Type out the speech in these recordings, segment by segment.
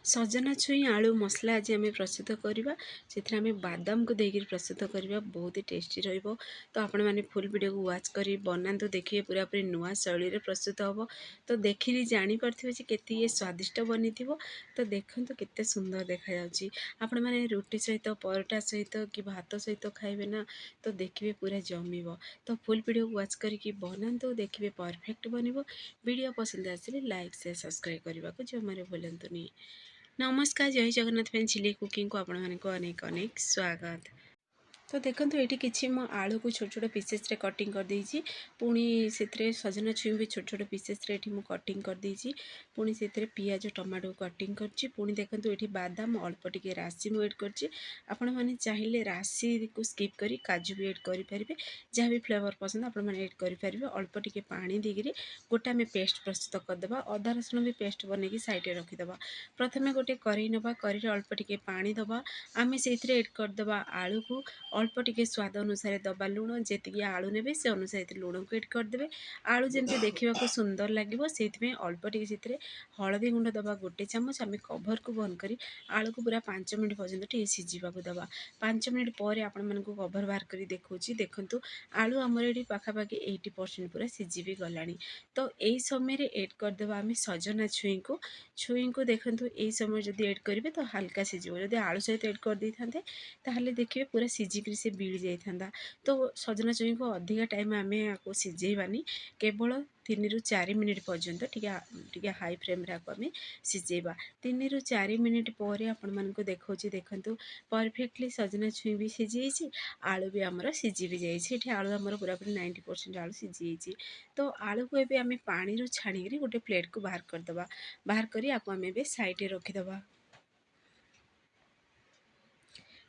सजना छुई आलू मसला आज आम प्रस्तुत करवा से बादाम को देकर प्रस्तुत करवा बहुत ही टेस्टी रहिबो। तो आपण मैंने फुल वीडियो को वाच कर बनातु देखिए पूरा पूरी नुआ शैली प्रस्तुत हम। तो देखिए जापे केते ये स्वादिष्ट बनी थी। तो देखो केते सुंदर देखा आपण मैंने रुटी सहित परोटा सहित कि भात सहित खाइबे ना तो देखिए पूरा जमीब। तो फुल वीडियो को वाच करके बनातु देखिए परफेक्ट बनब। वीडियो पसंद आसे लाइक शेयर सब्सक्राइब करने को जमारे भूलतुनि। नमस्कार जय जगन्नाथ फ्रेंड चिली कुकिंग को आपण मानक अनेक अनेक स्वागत। तो देखो ये किसी मो आलू को छोट छोट पीसेस रे कटिंग कर देइछि। पुणी से सजना छुई भी छोट छोट पीसेस रे मु कटिंग कर देइछि। पुणी से पियाज टमाटो कटिंग करछि। पुणी देखो ये बादाम अल्प टिके राशि मु ऐड करछि। आपण माने चाहिए राशि को स्किप करी काजू भी ऐड करि परिबे। जहाँ भी फ्लेवर पसंद आपण माने ऐड करि परिबे। अल्प टिके पानी देगिरी गोटा आम पेस्ट प्रस्तुत करदे। अदा रसुण भी पेस्ट बनैकी साइड रे रखिदबा। प्रथमे गोटे करी नबा करी अल्प टिके पानी दबा। आम से ऐड करदबा आलू को अल्प टिके स्वाद अनुसार दबा लुण जी आलू ने से अनुसार लुण को एड करदे। आलू जमी देखा सुंदर लगे से अल्प टिके हलदी गुंड दबा गोटे चामच। आम कभर को बंद कर आलू को पूरा 5 मिनट पर्यंत सीझा दबा। 5 मिनट पर आपण मानक कभर बाहर कर देखा देखु आलू आमर ये पाखापाखि 80% पूरा सीझी भी गला। तो यही समय एड करदे आम सजना छुई को देखु यही समय जब एड करेंगे तो हल्का सीझे। जब आलू सहित एड कर दे था ताहले देखिए पूरा सीझिक से बीड़ी जाता। तो सजना छुई को अधिका टाइम आम आपको सीझेबानी केवल 3 ରୁ 4 मिनिट पर्यंत टिके हाई फ्लेम रे आम सीझेबा। 3 ରୁ 4 मिनिट पर आपण मानक देखा देखु परफेक्टली सजना छुई भी सीझी आलू भी आमर सीझी भी जाइए। आलू आमर पूरा पूरी 90% आलू सीझी जाइए। तो आलू को एबे आम पानी रू छाणी गोटे प्लेट को बाहर करदबा। बाहर करी आपको आम एबे साइड रे रखिदबा।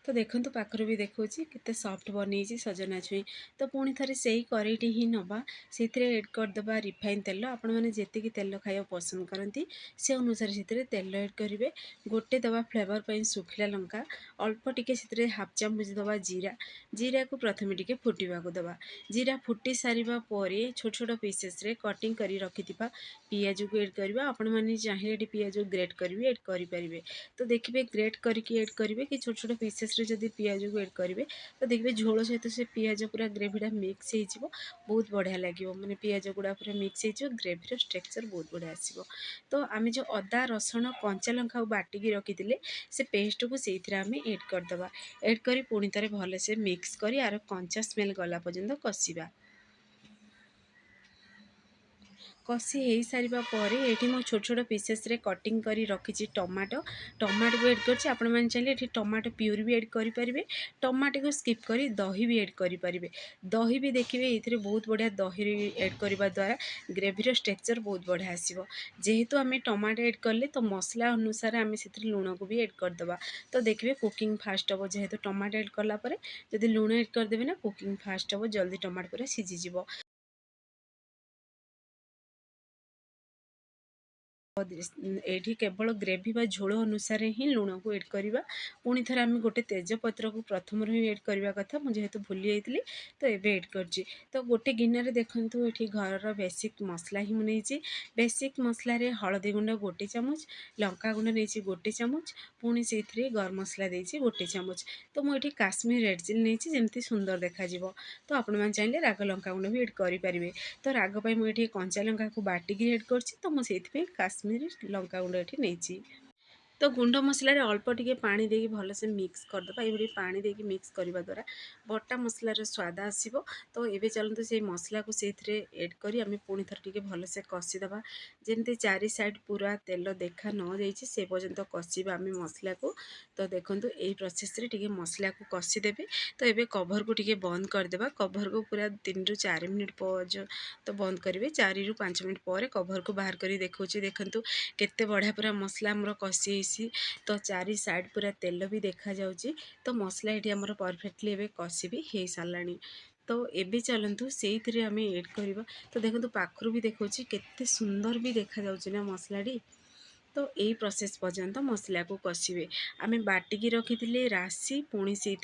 तो देखो पाखर भी देखा केते सॉफ्ट बनी सजना छुई। तो पुणी थे से ही करेटी ही नवा से एड करदे रिफाइन तेल। आपण मैंने जी तेल खाया पसंद करती से अनुसार से तेल एड करेंगे। गोटे दबा फ्लेवर पर सुखिला लंका अल्प टिके से हाफ चामच दबा जीरा। जीरा को प्रथम टिके फुटा दबा। जीरा फुटी सारा पर छोट छोट पीसेस रे कटिंग करी रखि पियाज को एड करवा। आपण मैंने चाहिए पियाज ग्रेट करेंगे एड करेंगे। तो देखिए ग्रेट करके एड करेंगे कि छोट छोट पीसेस रे जदि पियाज को एड करेंगे तो देखिए झोल सहित से पियाज पूरा ग्रेवीटा मिक्स हो बहुत बढ़िया लगे। मैंने पियाज गुड़ा पूरा मिक्स हो ग्रेवीर स्ट्रक्चर बहुत बढ़िया आसो। तो आम जो अदा रसुण कंचा लंका बाटिकी रखी से पेस्ट को से आम एड करदे। एड कर पुणी थे भलसे मिक्स कर यार कंचा स्मेल गला पर्यंत कषा। कषी हो सारा पर ये मो छोट छोट पीसेस रे कटिंग करी रखी टमाटो। टमाटो को एड कर चाहिए टमाटो प्यूरी भी एड करेंगे। टमाटो को स्किप कर दही भी एड करेंगे। दही भी देखिए ये बहुत बढ़िया दही एड करने द्वारा ग्रेवीर स्ट्रक्चर बहुत बढ़िया आसो। जेहेतु आम टमाटो एड कले तो मसला अनुसार आम से लुण को भी एड करदे। तो देखिए कुकिंग फास्ट हम जेहेतु टमाटो एड कलापर जब लुण एड करदेवे ना कुकिंग फास्ट हम जल्दी टमाटो पूरा सीझीज। ये केवल ग्रेवी बा झोल अनुसार ही लुण को एड करवा। पुणी थे आम गोटे तेजपत्र को प्रथम ही एड करवा कथा मुझे भूली जाइए तो ये एड कर। तो गोटे गिन्ने देखु ये घर बेसिक मसला ही मुझे बेसिक मसला हलदी गुंड गोटे चामच लंका गुंड नहीं गोटे चामच पुणी से गरम मसला देती गोटे चामच। तो मुझे काश्मीर रेड चिली नहीं जमी सुंदर देखा। तो आपण मैंने चाहिए राग लंका गुंड भी एड करेंगे। तो राग मुझे कंचा लंका को बाटिक एड कर तो मुझे काश्मीरी लंका गुंड ये नहीं। तो गुंड मसलार अल्प टिके पानी देकी भलसे मिक्स करदे। ये पानी देकी मिक्स करने द्वारा बटा मसलार स्वाद आसो। तो ये चलते से मसला को से एड कर आम पुणी थर टिके भलसे कषिदबा जमी चारि साइड पूरा तेल देखा न जाइए से पर्यंत कषा आम मसला को। तो देखो यही प्रोसेस रे मसला को कषिदेवे। तो ये कभर को टिके बंद करदे। कभर को पूरा 3 ରୁ 4 मिनिट तो बंद करेंगे। 4 ରୁ 5 मिनिट पर कभर को बाहर कर देखा देखु केते बढ़िया पूरा मसला आमर कषि। तो चारि साइड पूरा तेल भी देखा जाउची। तो मसला ये आमर परफेक्टली एवं कषि भी हो सारा। तो एबे चलतु से आम एड करवा। तो देखो पाखर भी देखा केते सुंदर भी देखा जाउची ना मसलाटी। तो यही प्रोसेस पर्यंत मसला को कषिबे। आमे बाटिकी रखिथिले राशि पुणी से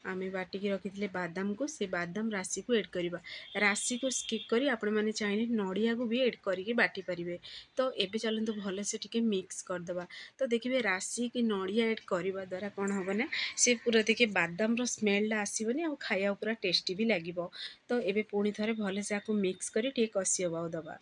आमे बाटिकी रखिथिले बादाम को, से बादाम राशि को ऐड करबा। राशि को स्किप करी आपण माने चाहिए नड़िया को भी ऐड करके बाटी पारिबे। तो एबे चलंतु भल से टिके मिक्स कर दबा। तो देखिए राशि कि नड़िया ऐड करबा द्वारा कौन हम ना से पूरा देखिए बादाम रो स्मेलटा आसबनी आ खाया पूरा टेस्टी भी लगिबो। तो एबे पुणी थरे भल से आपको मिक्स करी टिके कषि हवा दबा।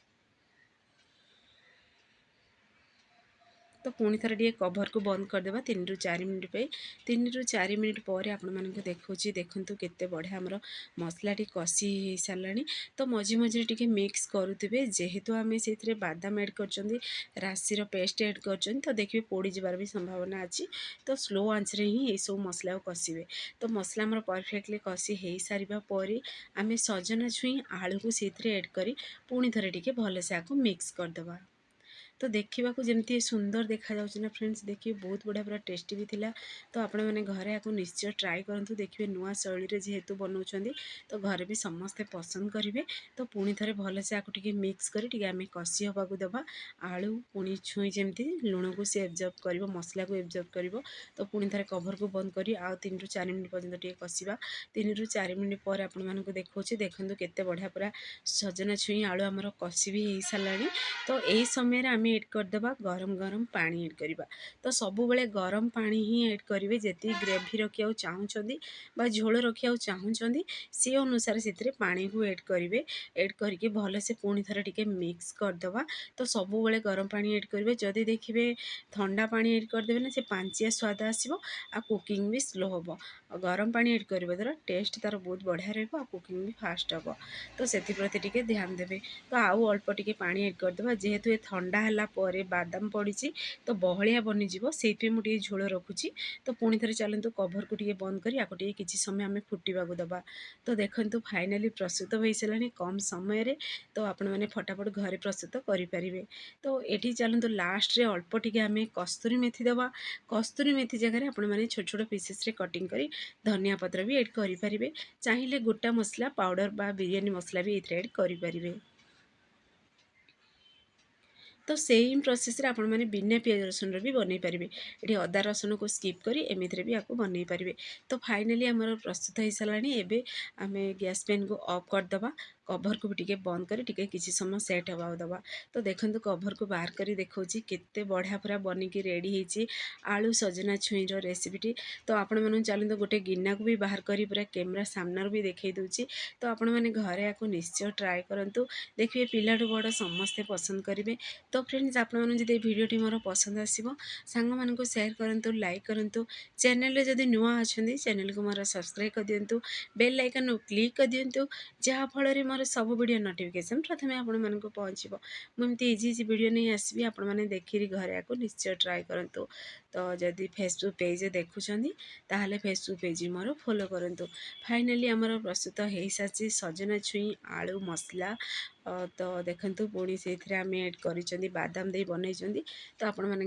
तो पुणी थरे टिके कभर को बंद करदेबा 3 ରୁ 4 मिनिट पे। 3 ରୁ 4 मिनिट पर आपण मानक देखुची देखंतु केते बढ़िया हमर मसला टी कषि हो सारानी। तो मझी मझी टिके मिक्स करुथिबे जेहेतु आमे सेथिरे बादाम ऐड करचंदी, राशि रो पेस्ट ऐड करचंदी। तो देखिए पोड़ी जिबार भी संभावना अछि। तो स्लो आंच रे ही ए सब मसला को कषिबे। तो मसला हमर परफेक्टली कषि हेई सारिबा परे आमे सजना छुई आलू को सेथिरे ऐड करी पुणी थरे टिके भल से आको मिक्स करदबा। तो देखा जमी सुंदर देखा ना फ्रेंड्स, देखिए बहुत बढ़िया पूरा टेस्टी भी थिला। तो आपण मैंने घरे आपको निश्चय ट्राए करूँ, देखिए नुआ शैली जेहेतु बनाऊँ तो घरे भी समस्ते पसंद करेंगे। तो पुणी थे भल से आपको टिके मिक्स करी आम कषि हवा को दबा। आलू पुणी छुई जमी लुण को सी एब्जर्व कर मसला को एब्जर्व कर। तो पुणी थे कभर को बंद करी आउ 3 ରୁ 4 मिनिट पर्यंत टिके कषिबा। 3 ରୁ 4 मिनिट पर आपण मानक देखौछि देखंतु केते बढ़िया पूरा सजना छुई आलू हमर कषि भी हो सारानी। तो यही समय आम ऐड करदबा गरम गरम पानी ऐड करवा। तो सब बेले गरम पानी ही ऐड करेंगे, जी ग्रेवी रखा चाहूँगी झोल रखा चाहूँगी से अनुसार से पानी को ऐड करेंगे। ऐड करके भल से पुणी थरे टिके मिक्स करदबा। तो सब बेले गरम पानी ऐड करेंगे, जदि देखिए ठंडा पानी ऐड करदेवे ना से पांचिया स्वाद आसो आ कुकिंग भी स्लो हम। गरम पानी ऐड करने द्वारा टेस्ट तार बहुत बढ़िया रहा आ कुकिंग भी फास्ट हम। तो से प्रति टिके ध्यान देवे। तो आउ अल्प टिके पानी ऐड करदबा, जेहेतु ये ठंडा है बादाम पड़ी तो बहलिया बनीजिव से मुझे झोल रखुची। तो पुणी थे चलतु कभर को टिके बंद करी आपको टिके किसी समय आम फुटा दबा। तो देखंतु फाइनाली प्रस्तुत हो सारानी कम समय रे। तो आपण मैंने फटाफट घरे प्रस्तुत करें। तो ये चलतु लास्ट रे अल्प टिके आम कस्तूरी मेथी दबा। कस्तूरी मेथी जगह आपण मैंने छोट छोट पीसेस रे कटिंग करी धनिया पत्र भी ऐड करें। चाहिए गोटा मसला पाउडर बा बिरियानी मसला भी ये ऐड करें। तो सेम प्रोसेस रे आपण मैंने बिना पियाज रसुन भी बनई पारे। ये अदा रसुन को स्किप करी एमती भी आपको बनई पारे। तो फाइनाली आमर प्रस्तुत हो सारा। एबे आम गैस पेन को ऑफ करदबा, कभर को भी टिके बंद करी टिके किसी समय सेट हवा दबा। तो देखंतु कभर को बाहर करी देखौछि केते बढ़िया पूरा बनिकी रेडी होइछि आलू सजना छुई रो रेसिपीटी। तो आपण मानु चलंतु गोटे गिन्ना को भी बाहर करी पूरा कैमरा सामने भी देखई दउछि। तो आपण माने घरे आको निश्चय ट्राए करंतु, देखिए पिलाठू बड़ समस्ते पसंद करेंगे। तो फ्रेंड्स आपने जब भिडियोटी मोर पसंद आसो सांग मान को शेयर करूँ, लाइक करूँ। चैनल जदि नुआ अच्छा चैनल को मोर सब्सक्राइब कर दिंतु, बेल आइकन क्लिक कर दिंतु, जहाँफल मोर सब वीडियो नोटिफिकेशन प्रथम आपण मानक पहुँचो। मुझे इजी इजी वीडियो नहीं आसबि, आपण मैंने देखिए घरे आको निश्चय ट्राए करूँ। तो जदि फेसबुक पेज देखुं ताहले फेसबुक पेज मोर फॉलो करूँ। फाइनाली आमर प्रस्तुत हो सारी सजना छुई आलू मसला। तो देखंतु पुणी से आम ऐड कर बादाम दे बनई। तो आपण मैंने